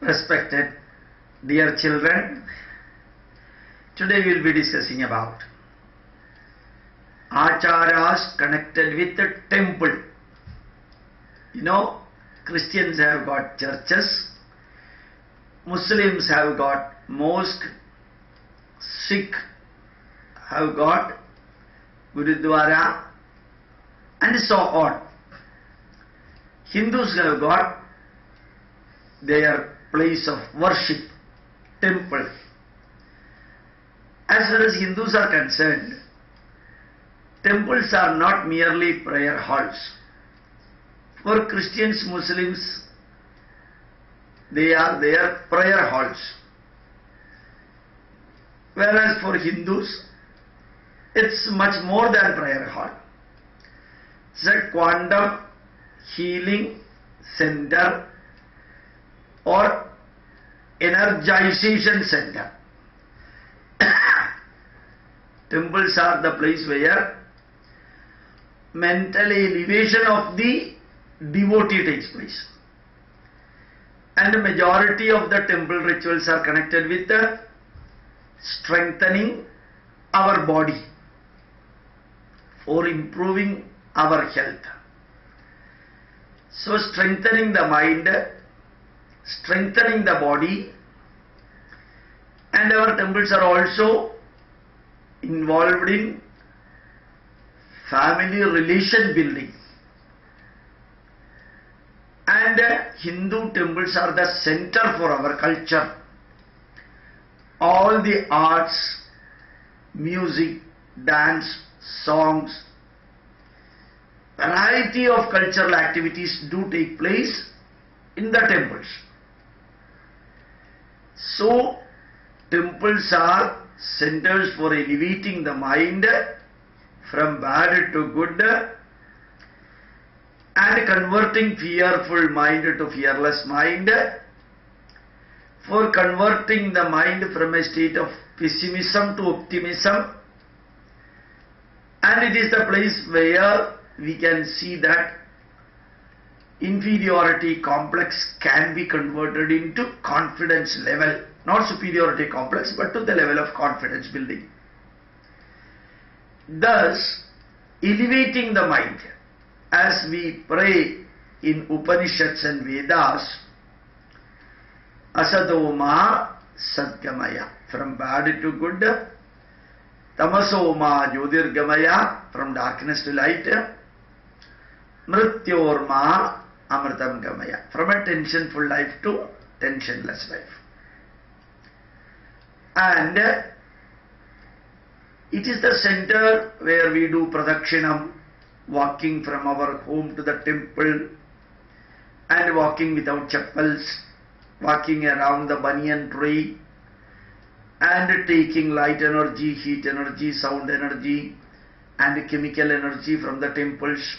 Respected dear children, today we will be discussing about acharas connected with the temple. You know, Christians have got churches, Muslims have got mosque, Sikh have got Gurudwara, and so on. Hindus have got their place of worship, temple. As far as Hindus are concerned, temples are not merely prayer halls. For Christians, Muslims, they are their prayer halls. Whereas for Hindus, it's much more than prayer hall. It's a quantum healing center or energization center. Temples are the place where mental elevation of the devotee takes place. And the majority of the temple rituals are connected with the strengthening our body for improving our health. So strengthening the mind, strengthening the body, and our temples are also involved in family relation building. And Hindu temples are the center for our culture. All the arts, music, dance, songs, variety of cultural activities do take place in the temples. So, temples are centers for elevating the mind from bad to good and converting fearful mind to fearless mind, for converting the mind from a state of pessimism to optimism. And it is the place where we can see that inferiority complex can be converted into confidence level, not superiority complex, but to the level of confidence building. Thus, elevating the mind, as we pray in Upanishads and Vedas, Asadoma Sadgamaya, from bad to good, Tamasoma Jyotirgamaya, from darkness to light, Mrityorma Amritam Gamaya, from a tensionful life to tensionless life. And it is the center where we do pradakshinam, walking from our home to the temple and walking without chappals, walking around the banyan tree and taking light energy, heat energy, sound energy and chemical energy from the temples.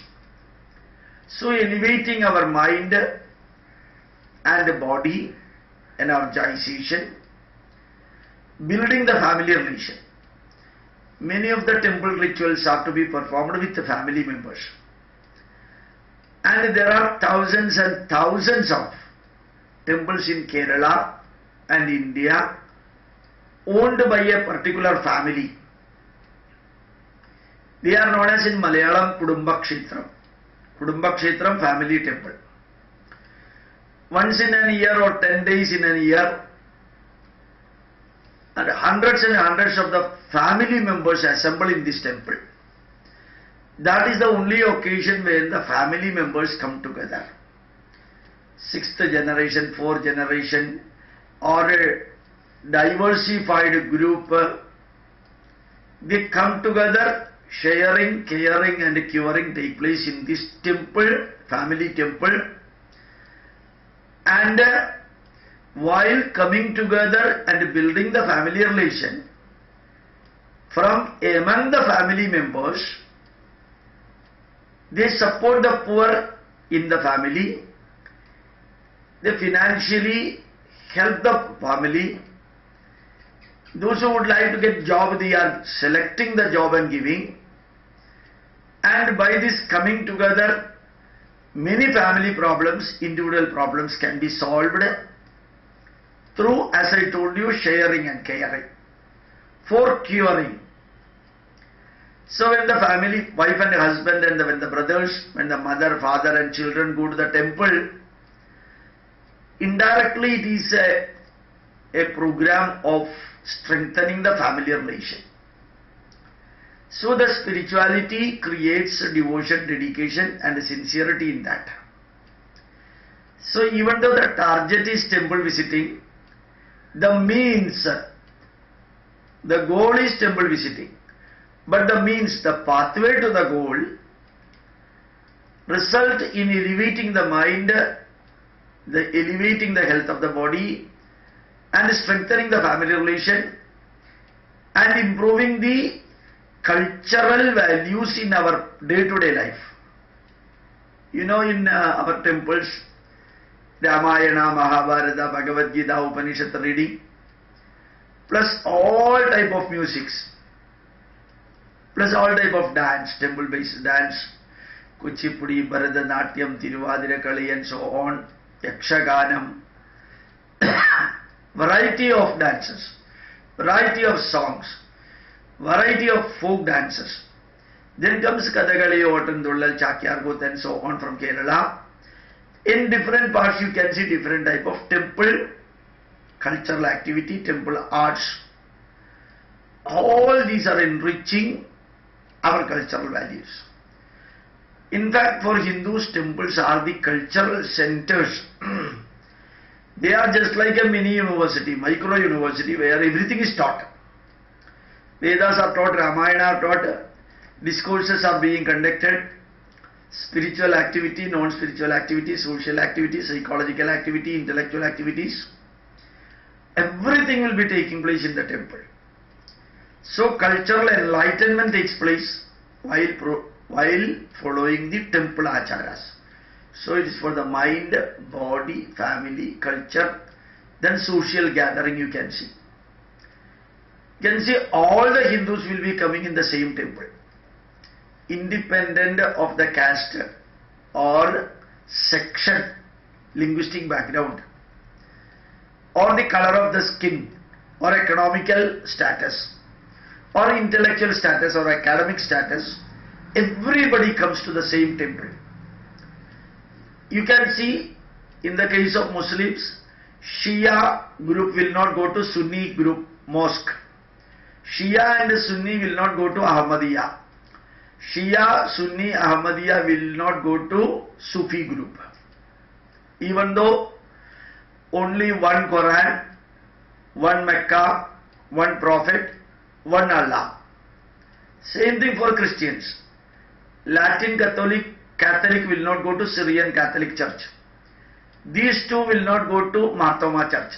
So elevating our mind and body, energization, building the family relation. Many of the temple rituals are to be performed with the family members. And there are thousands and thousands of temples in Kerala and India owned by a particular family. They are known as in Malayalam Kudumba Kshetram. Kudumba Kshetram family temple. Once in a year or 10 days in a year, and hundreds of the family members assemble in this temple. That is the only occasion when the family members come together. 6th generation, 4th generation, or a diversified group, they come together, sharing, caring and curing take place in this temple, family temple. And while coming together and building the family relation, from among the family members, they support the poor in the family, they financially help the family. Those who would like to get job, they are selecting the job and giving. And by this coming together, many family problems, individual problems can be solved. through, as I told you, sharing and caring, for curing. So when the family, wife and husband, and when the brothers, when the mother, father and children go to the temple, indirectly it is a program of strengthening the family relation. So the spirituality creates devotion, dedication and sincerity in that. So even though the target is temple visiting, the means, the goal is temple visiting, but the means, the pathway to the goal result in elevating the mind, elevating the health of the body and strengthening the family relation and improving the cultural values in our day-to-day life. You know, in our temples, Ramayana, Mahabharata, Bhagavad Gita, Upanishad reading, plus all type of musics, plus all type of dance, temple-based dance, Kuchipudi, Bharatanatyam, Tiruvadirakaali and so on, Yakshaganam, variety of dances, variety of songs, variety of folk dances. Then comes Kathakali, Ottandullal, Chakyarkooth and so on from Kerala. In different parts you can see different type of temple cultural activity, temple arts. All these are enriching our cultural values. In fact, for Hindus, temples are the cultural centers. They are just like a mini university, micro university where everything is taught. Vedas are taught, Ramayana are taught, discourses are being conducted, spiritual activity, non-spiritual activity, social activity, psychological activity, intellectual activities. Everything will be taking place in the temple. So cultural enlightenment takes place while following the temple acharas. So it is for the mind, body, family, culture, then social gathering you can see. You can see all the Hindus will be coming in the same temple, independent of the caste or section, linguistic background, or the color of the skin, or economical status, or intellectual status, or academic status. Everybody comes to the same temple. You can see in the case of Muslims, Shia group will not go to Sunni group mosque. Shia and Sunni will not go to Ahmadiyya. Shia, Sunni, Ahmadiyya will not go to Sufi group. Even though only one Quran, one Mecca, one Prophet, one Allah. Same thing for Christians. Latin Catholic will not go to Syrian Catholic Church. These two will not go to Marthoma Church.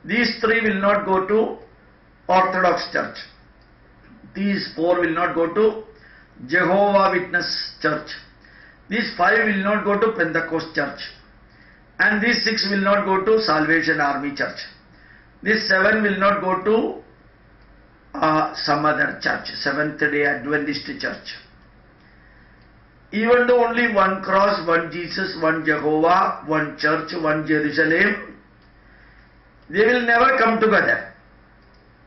These three will not go to Orthodox Church. These four will not go to Jehovah Witness Church. These five will not go to Pentecost Church. And these six will not go to Salvation Army Church. These seven will not go to some other church, Seventh-day Adventist Church. Even though only one cross, one Jesus, one Jehovah, one church, one Jerusalem, they will never come together.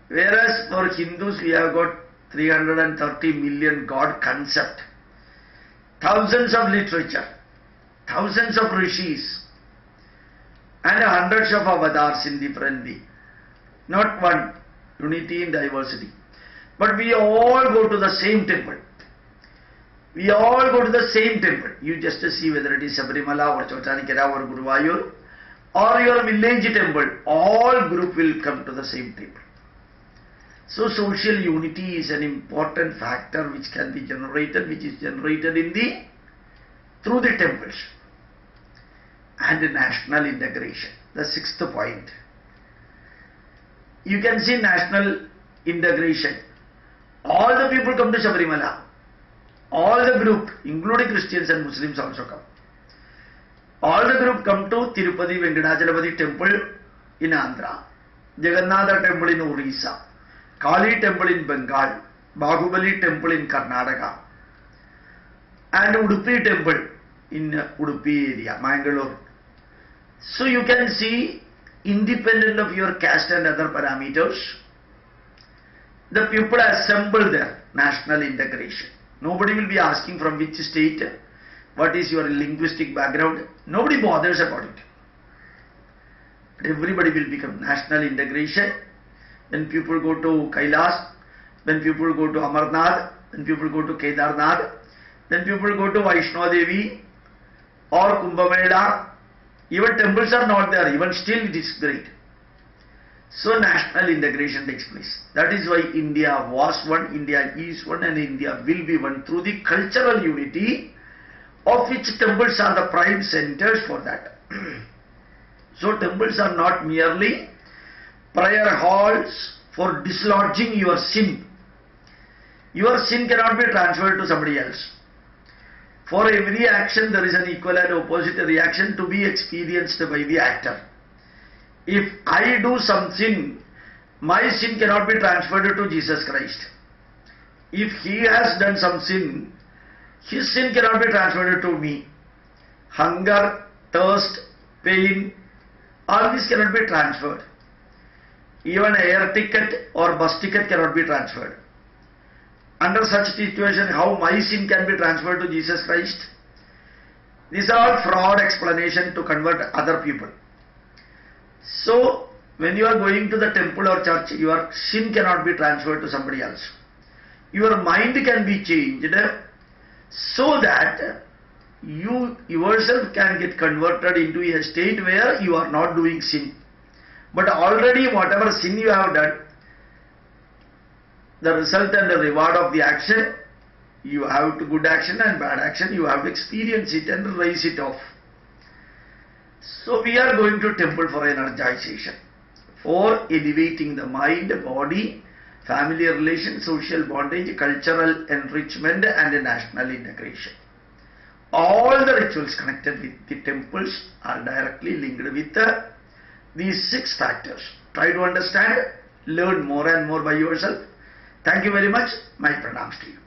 Whereas for Hindus we have got 330 million God concept, thousands of literature, thousands of rishis, and hundreds of avatars in different way. Not one, unity in diversity. But we all go to the same temple. We all go to the same temple. You just see whether it is Sabarimala or Chotanikara or Guruvayur or your village temple. All group will come to the same temple. So social unity is an important factor which can be generated, which is generated through the temples. And national integration, the sixth point. You can see national integration. All the people come to Sabarimala. All the group, including Christians and Muslims also come. All the group come to Tirupati Venkatachalapati temple in Andhra, Jagannatha temple in Orissa, Kali temple in Bengal, Bahubali temple in Karnataka, and Udupi temple in Udupi area, Mangalore. So you can see independent of your caste and other parameters, the people assemble their national integration. Nobody will be asking from which state, what is your linguistic background. Nobody bothers about it. But everybody will become national integration. When people go to Kailas, when people go to Amarnath, when people go to Kedarnath, when people go to Vaishno Devi or Kumbh Mela, even temples are not there, even still it is great. So national integration takes place. That is why India was one, India is one, and India will be one through the cultural unity, of which temples are the prime centers for that. So temples are not merely prayer halls for dislodging your sin. Your sin cannot be transferred to somebody else. For every action there is an equal and opposite reaction to be experienced by the actor. If I do some sin, my sin cannot be transferred to Jesus Christ. If he has done some sin, his sin cannot be transferred to me. Hunger, thirst, pain, all this cannot be transferred. Even air ticket or bus ticket cannot be transferred. Under such situation, how my sin can be transferred to Jesus Christ? These are all fraud explanation to convert other people. So, when you are going to the temple or church, your sin cannot be transferred to somebody else. Your mind can be changed so that you yourself can get converted into a state where you are not doing sin. But already whatever sin you have done, the result and the reward of the action, you have to good action and bad action, you have to experience it and raise it off. So we are going to temple for energization, for elevating the mind, body, family relations, social bondage, cultural enrichment and national integration. All the rituals connected with the temples are directly linked with these 6 factors. Try to understand, learn more and more by yourself. Thank you very much. My pranams to you.